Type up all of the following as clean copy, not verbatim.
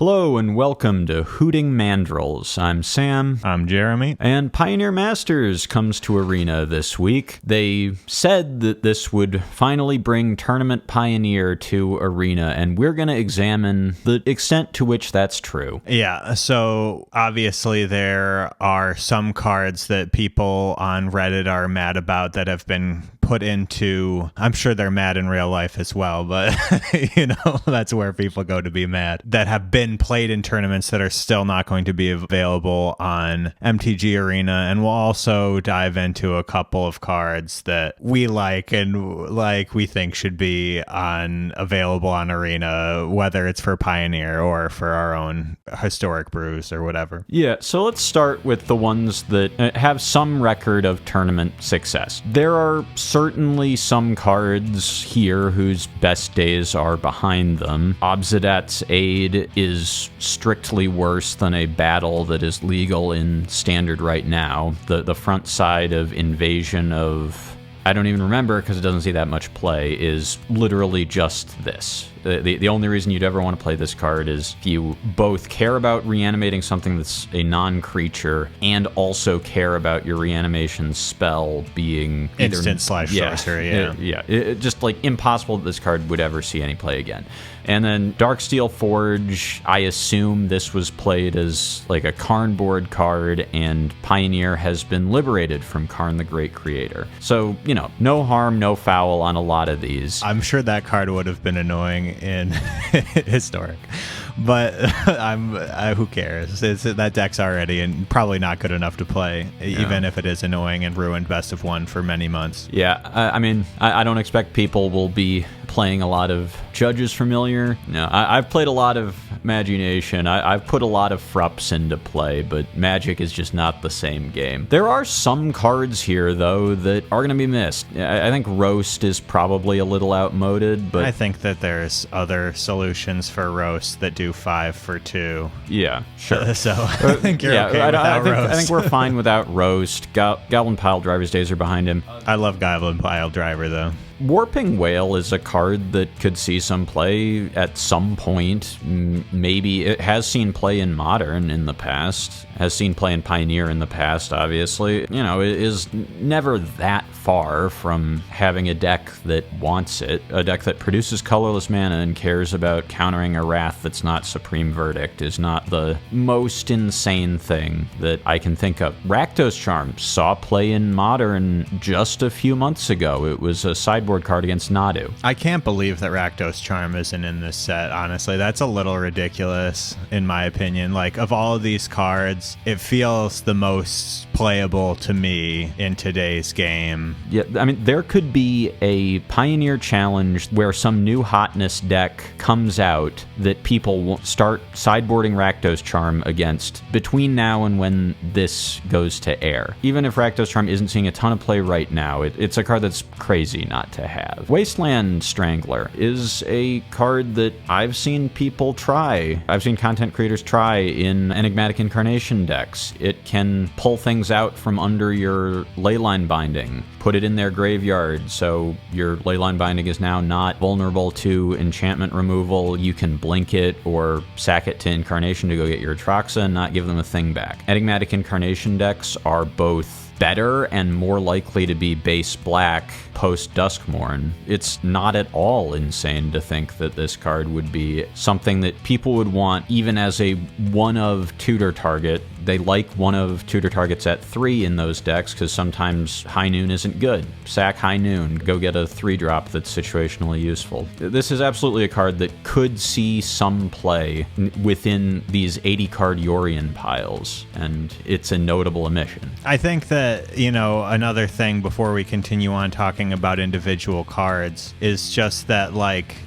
Hello and welcome to Hooting Mandrills. I'm Sam. I'm Jeremy. And Pioneer Masters comes to Arena this week. They said that this would finally bring Tournament Pioneer to Arena, and we're going to examine the extent to which that's true. Yeah, so obviously there are some cards that people on Reddit are mad about that have been put into, I'm sure they're mad in real life as well, but that's where people go to be mad, that have been played in tournaments that are still not going to be available on MTG Arena. And we'll also dive into a couple of cards that we like and we think should be available on Arena, whether it's for Pioneer or for our own historic brews or whatever. Yeah, so let's start with the ones that have some record of tournament success. There are certainly some cards here whose best days are behind them. Obsidat's Aid is strictly worse than a battle that is legal in Standard right now. The front side of Invasion of, I don't even remember because it doesn't see that much play, is literally just this. The only reason you'd ever want to play this card is if you both care about reanimating something that's a non-creature and also care about your reanimation spell being instant slash sorcery. It's just like impossible that this card would ever see any play again. And then Darksteel Forge, I assume this was played as like a Karn board card, and Pioneer has been liberated from Karn the Great Creator. So, no harm, no foul on a lot of these. I'm sure that card would have been annoying in historic, but who cares? That deck's already and probably not good enough to play, even if it is annoying and ruined best of one for many months. Yeah, I don't expect people will be playing a lot of Judges Familiar. No, I've played a lot of Imagination. I've put a lot of Frups into play, but Magic is just not the same game. There are some cards here, though, that are going to be missed. I think Roast is probably a little outmoded, but I think that there's other solutions for Roast that do 5 for 2. Yeah, sure. So I think you're okay without Roast. I think we're fine without Roast. Goblin Pile Driver's days are behind him. I love Goblin Pile Driver, though. Warping Whale is a card that could see some play at some point. Maybe it has seen play in Modern in the past, has seen play in Pioneer in the past, obviously. It is never that far from having a deck that wants it. A deck that produces colorless mana and cares about countering a Wrath that's not Supreme Verdict is not the most insane thing that I can think of. Rakdos Charm saw play in Modern just a few months ago. It was a sideboard card against Nadu. I can't believe that Rakdos Charm isn't in this set, honestly. That's a little ridiculous, in my opinion. Like, of all of these cards, it feels the most playable to me in today's game. Yeah, there could be a Pioneer Challenge where some new hotness deck comes out that people will start sideboarding Rakdos Charm against between now and when this goes to air. Even if Rakdos Charm isn't seeing a ton of play right now, it's a card that's crazy not to have. Wasteland Strangler is a card that I've seen people try. I've seen content creators try in Enigmatic Incarnation decks. It can pull things out from under your Leyline Binding, put it in their graveyard, so your Leyline Binding is now not vulnerable to enchantment removal. You can blink it or sack it to Incarnation to go get your Atraxa and not give them a thing back. Enigmatic Incarnation decks are both better and more likely to be base black post Duskmourn. It's not at all insane to think that this card would be something that people would want even as a one of tutor target. They like one of tutor targets at 3 in those decks because sometimes High Noon isn't good. Sack High Noon, go get a 3-drop that's situationally useful. This is absolutely a card that could see some play within these 80-card Yorion piles, and it's a notable omission. I think that, another thing before we continue on talking about individual cards is just that,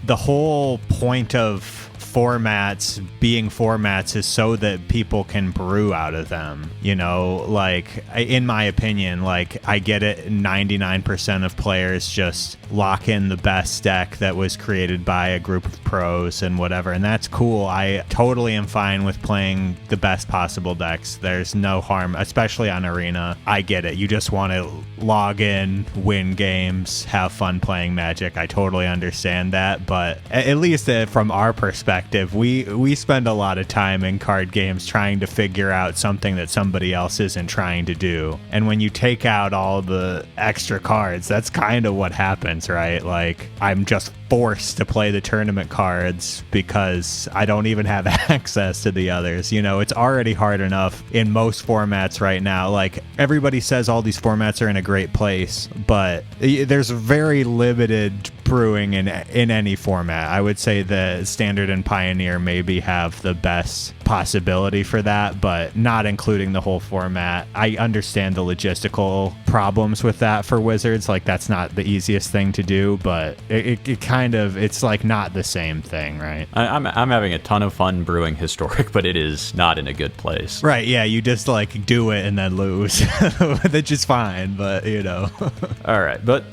the whole point of formats being formats is so that people can brew out of them, in my opinion. I get it, 99% of players just lock in the best deck that was created by a group of pros and whatever, and that's cool. I totally am fine with playing the best possible decks. There's no harm, especially on Arena. I get it. You just want to log in, win games, have fun playing Magic. I totally understand that, but at least from our perspective, perspective, we spend a lot of time in card games trying to figure out something that somebody else isn't trying to do. And when you take out all the extra cards, that's kind of what happens, right? Like, I'm just forced to play the tournament cards because I don't even have access to the others. You know, it's already hard enough in most formats right now. Like, everybody says all these formats are in a great place, but there's very limited brewing in any format. I would say the Standard and Pioneer maybe have the best possibility for that, but not including the whole format. I understand the logistical problems with that for Wizards. Like, that's not the easiest thing to do, but it kind of, it's like not the same thing, right? I'm having a ton of fun brewing Historic, but it is not in a good place. Right, yeah, you just like do it and then lose, which is fine, but you know. All right, but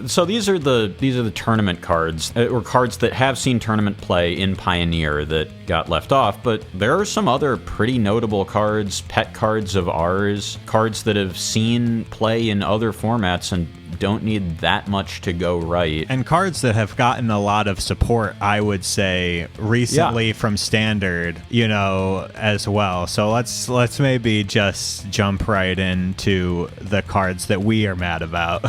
so these are the tournament cards, or cards that have seen tournament play in Pioneer that got left off, but there are some other pretty notable cards, pet cards of ours, cards that have seen play in other formats and don't need that much to go right. And cards that have gotten a lot of support, I would say, recently from Standard, you know, as well. So let's maybe just jump right into the cards that we are mad about.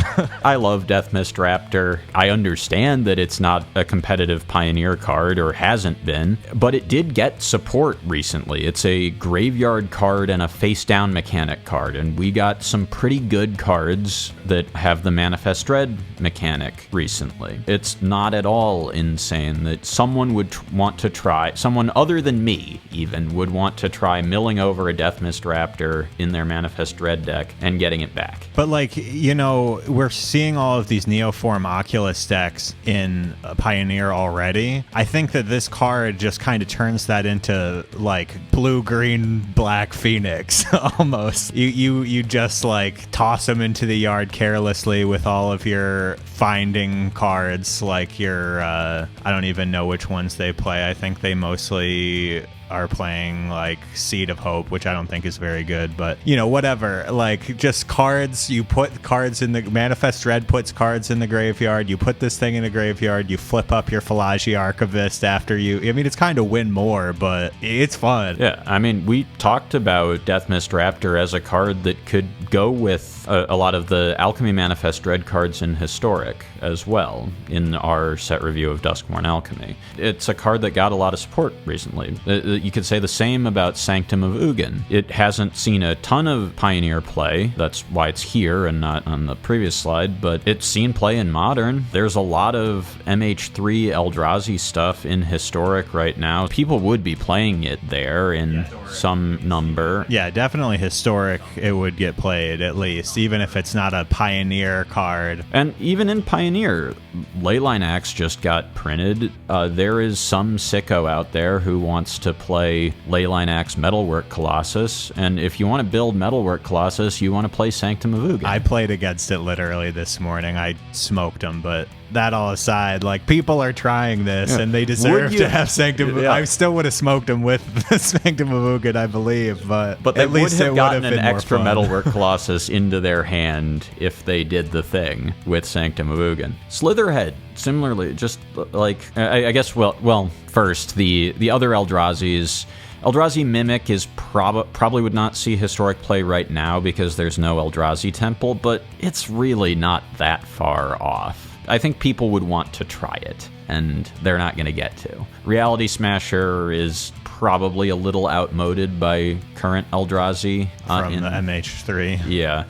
I love Deathmist Raptor. I understand that it's not a competitive Pioneer card, or hasn't been, but it did get support recently. It's a graveyard card and a face-down mechanic card, and we got some pretty good cards that have the Manifest Dread mechanic recently. It's not at all insane that someone would want to try, someone other than me even, would want to try milling over a Deathmist Raptor in their Manifest Dread deck and getting it back. But like, you know, we're seeing all of these Neoform Oculus decks in Pioneer already. I think that this card just kind of turns that into like blue, green, black Phoenix almost. You just like toss them into the yard carelessly with all of your finding cards, like your I don't even know which ones they play. I think they mostly are playing like Seed of Hope, which I don't think is very good, but you know, whatever. Like, just cards, you put cards in the Manifest Dread, puts cards in the graveyard, you put this thing in the graveyard, you flip up your Phalagi Archivist after you. I mean, it's kind of win more, but it's fun. Yeah, I mean, we talked about Deathmist Raptor as a card that could go with a lot of the Alchemy Manifest Dread cards in Historic as well, in our set review of Duskmourn Alchemy. It's a card that got a lot of support recently. You could say the same about Sanctum of Ugin. It hasn't seen a ton of Pioneer play, that's why it's here and not on the previous slide, but it's seen play in Modern. There's a lot of MH3 Eldrazi stuff in Historic right now. People would be playing it there in some number. Yeah, definitely Historic, it would get played at least, even if it's not a Pioneer card. And even in Pioneer, Leyline Axe just got printed. There is some sicko out there who wants to play Leyline Axe Metalwork Colossus, and if you want to build Metalwork Colossus, you want to play Sanctum of Ugin. I played against it literally this morning. I smoked them, but that all aside, like, people are trying this, and they deserve to have Sanctum. Yeah. I still would have smoked them with the Sanctum of Ugin, I believe, but they at least would have gotten an extra Metalwork Colossus into their hand if they did the thing with Sanctum of Ugin. Slitherhead, similarly, just like, I guess, well, first, the other Eldrazi's. Eldrazi Mimic is probably would not see Historic play right now because there's no Eldrazi Temple, but it's really not that far off. I think people would want to try it, and they're not going to get to. Reality Smasher is probably a little outmoded by current Eldrazi. From the MH3. Yeah.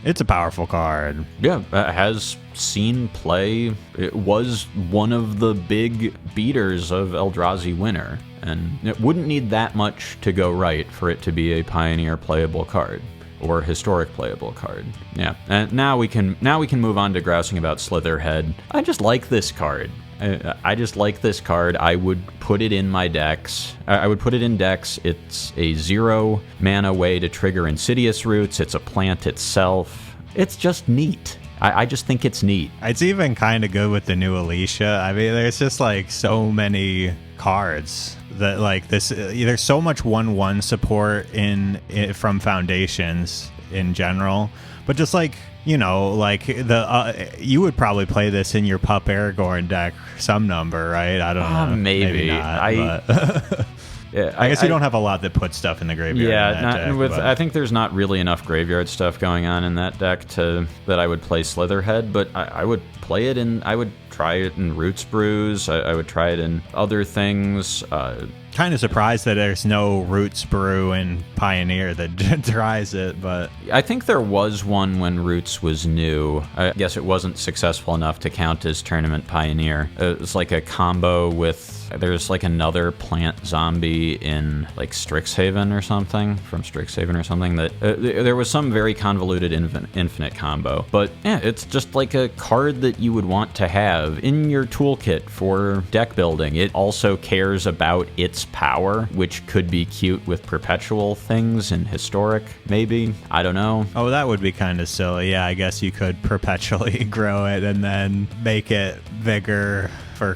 It's a powerful card. Yeah, has seen play. It was one of the big beaters of Eldrazi Winter, and it wouldn't need that much to go right for it to be a Pioneer playable card. Or Historic playable card. Yeah, and now we can move on to grousing about Slitherhead. I just like this card. I just like this card. I would put it in my decks. I would put it in decks. It's a 0 mana way to trigger Insidious Roots. It's a plant itself. It's just neat. I just think it's neat. It's even kind of good with the new Alicia. I mean, there's just like so many cards that like this. There's so much 1/1 support in from Foundations in general, but just like, you know, like you would probably play this in your Pup Aragorn deck some number, right? I don't know. Maybe not, but yeah, I guess you don't have a lot that puts stuff in the graveyard. Yeah, I think there's not really enough graveyard stuff going on in that deck that I would play Slitherhead, but I would play it in. I would try it in Roots Brews. I would try it in other things. Kind of surprised that there's no Roots Brew in Pioneer that tries it, but I think there was one when Roots was new. I guess it wasn't successful enough to count as Tournament Pioneer. It was like a combo with. There's like another plant zombie in like Strixhaven or something, from Strixhaven or something, that there was some very convoluted infinite combo. But yeah, it's just like a card that you would want to have in your toolkit for deck building. It also cares about its power, which could be cute with perpetual things in Historic, maybe. I don't know. Oh, that would be kind of silly. Yeah, I guess you could perpetually grow it and then make it bigger for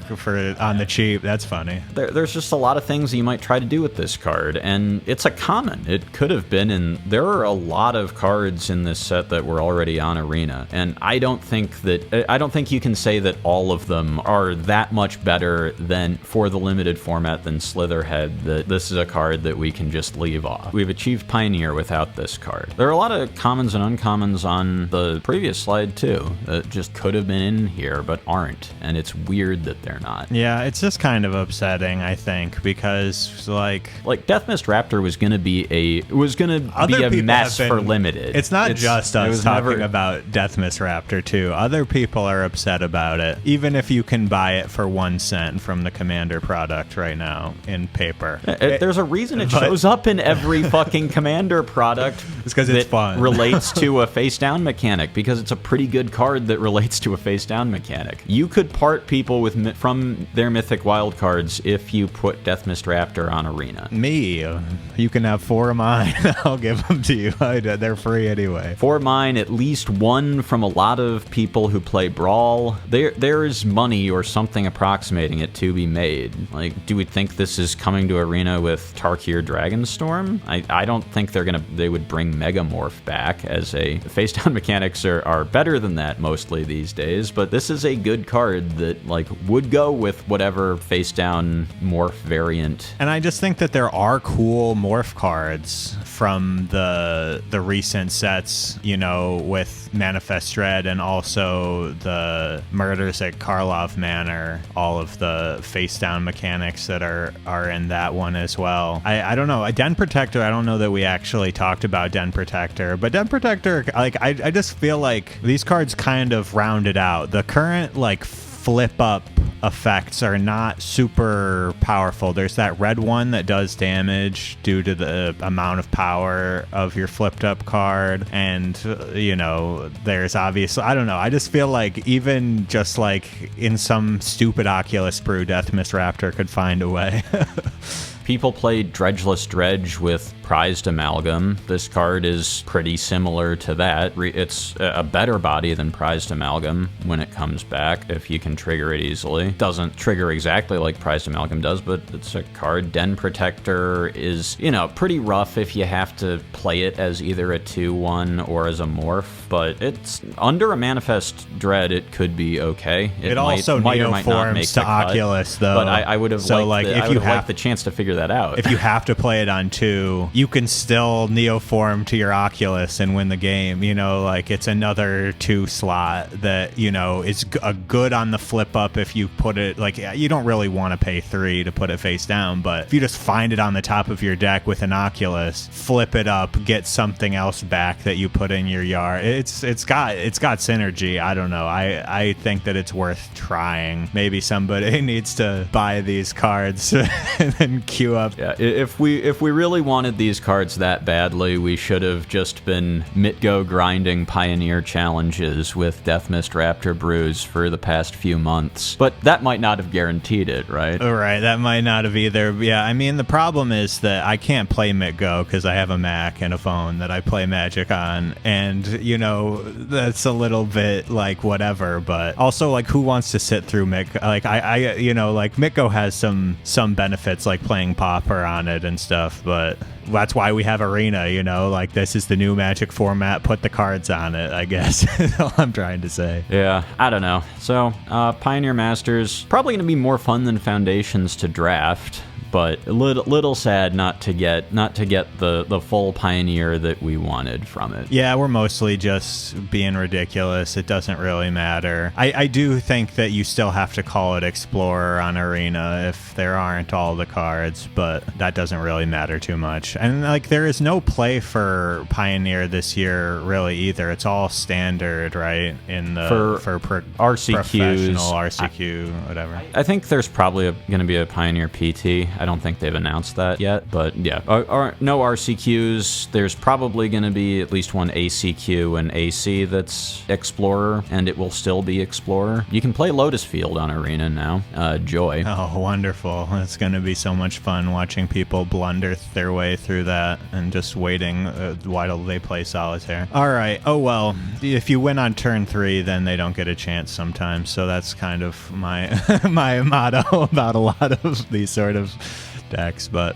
on the cheap. That's funny. There's just a lot of things you might try to do with this card, and it's a common. It could have been in. There are a lot of cards in this set that were already on Arena, and I don't think you can say that all of them are that much better than for the limited format than Slitherhead. That this is a card that we can just leave off. We've achieved Pioneer without this card. There are a lot of commons and uncommons on the previous slide too that just could have been in here but aren't, and it's weird that they're not. Yeah, it's just kind of upsetting, I think, because like Deathmist Raptor was gonna be a mess for limited. It's not just us talking about Deathmist Raptor too. Other people are upset about it, even if you can buy it for 1 cent from the Commander product right now in paper. There's a reason it shows up in every fucking Commander product. It's because it's fun. Relates to a face down mechanic, because it's a pretty good card that relates to a face down mechanic. You could part people from their Mythic wild cards if you put Deathmist Raptor on Arena. Me, you can have 4 of mine. I'll give them to you. They're free anyway. 4 of mine, at least 1 from a lot of people who play Brawl. There's money or something approximating it to be made. Like, do we think this is coming to Arena with Tarkir Dragonstorm? I don't think they would bring Megamorph back as a face down mechanics are better than that mostly these days, but this is a good card that like would go with whatever face down morph variant. And I just think that there are cool morph cards from the recent sets, you know, with Manifest Dread and also the Murders at Karlov Manor, all of the face down mechanics that are in that one as well. I don't know. Den Protector, I don't know that we actually talked about Den Protector, but Den Protector, like I just feel like these cards kind of rounded out. The current like flip up effects are not super powerful. There's that red one that does damage due to the amount of power of your flipped up card, and you know, there's obviously, I don't know, I just feel like even just like in some stupid Oculus brew, Deathmist Raptor could find a way. People played Dredgeless Dredge with Prized Amalgam. This card is pretty similar to that. It's a better body than Prized Amalgam when it comes back, if you can trigger it easily. Doesn't trigger exactly like Prized Amalgam does, but it's a card. Den Protector is, you know, pretty rough if you have to play it as either a 2/1 or as a morph, but it's under a Manifest Dread, it could be okay. It also neoforms to Oculus, though. But I would have liked the chance to figure that out. If you have to play it on 2, you can still neoform to your Oculus and win the game. You know, like it's another 2 slot that, you know, is a good on the flip up if you put it, like, you don't really want to pay 3 to put it face down, but if you just find it on the top of your deck with an Oculus, flip it up, get something else back that you put in your yard. It's got synergy. I don't know. I think that it's worth trying. Maybe somebody needs to buy these cards and then queue up. Yeah, if we really wanted these cards that badly, we should have just been Mitgo grinding Pioneer challenges with Deathmist Raptor brews for the past few months. But that might not have guaranteed it, right? Right, that might not have either. Yeah, I mean, the problem is that I can't play Mitgo because I have a Mac and a phone that I play Magic on, and, you know, that's a little bit like whatever, but also, like, who wants to sit through Mitgo? Like, I you know, like, Mitgo has some benefits, like playing King Popper on it and stuff, but that's why we have Arena, you know, like this is the new Magic format, put the cards on it, I guess. That's all I'm trying to say. Yeah, I don't know. So, Pioneer Masters, probably going to be more fun than Foundations to draft, but a little sad not to get the full Pioneer that we wanted from it. Yeah, we're mostly just being ridiculous. It doesn't really matter. I do think that you still have to call it Explorer on Arena if there aren't all the cards, but that doesn't really matter too much. And like there is no play for Pioneer this year really either. It's all standard, right? In the for RCQs, professional RCQ, whatever. I think there's probably going to be a Pioneer PT. I don't think they've announced that yet, but yeah, no RCQs. There's probably going to be at least one ACQ and AC that's Explorer, and it will still be Explorer. You can play Lotus Field on Arena now. Joy. Oh, wonderful. It's going to be so much fun watching people blunder their way through that and just waiting while they play Solitaire. All right. Oh, well, if you win on turn 3, then they don't get a chance sometimes. So that's kind of my my motto about a lot of these sort of decks, but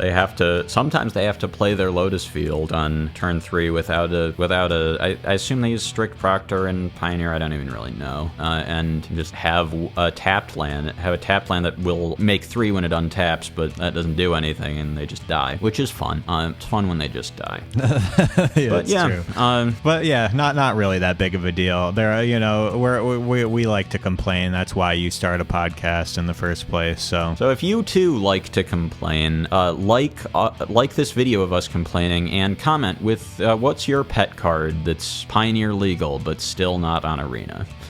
sometimes they have to play their Lotus Field on turn 3 without a I assume they use Strict Proctor and Pioneer, I don't even really know, and just have a tapped land that will make 3 when it untaps, but that doesn't do anything and they just die, which is fun. It's fun when they just die. Yeah, but yeah, true. But yeah, not really that big of a deal. There, you know, we like to complain. That's why you start a podcast in the first place. So if you too like to complain, like this video of us complaining and comment with what's your pet card that's Pioneer legal but still not on Arena.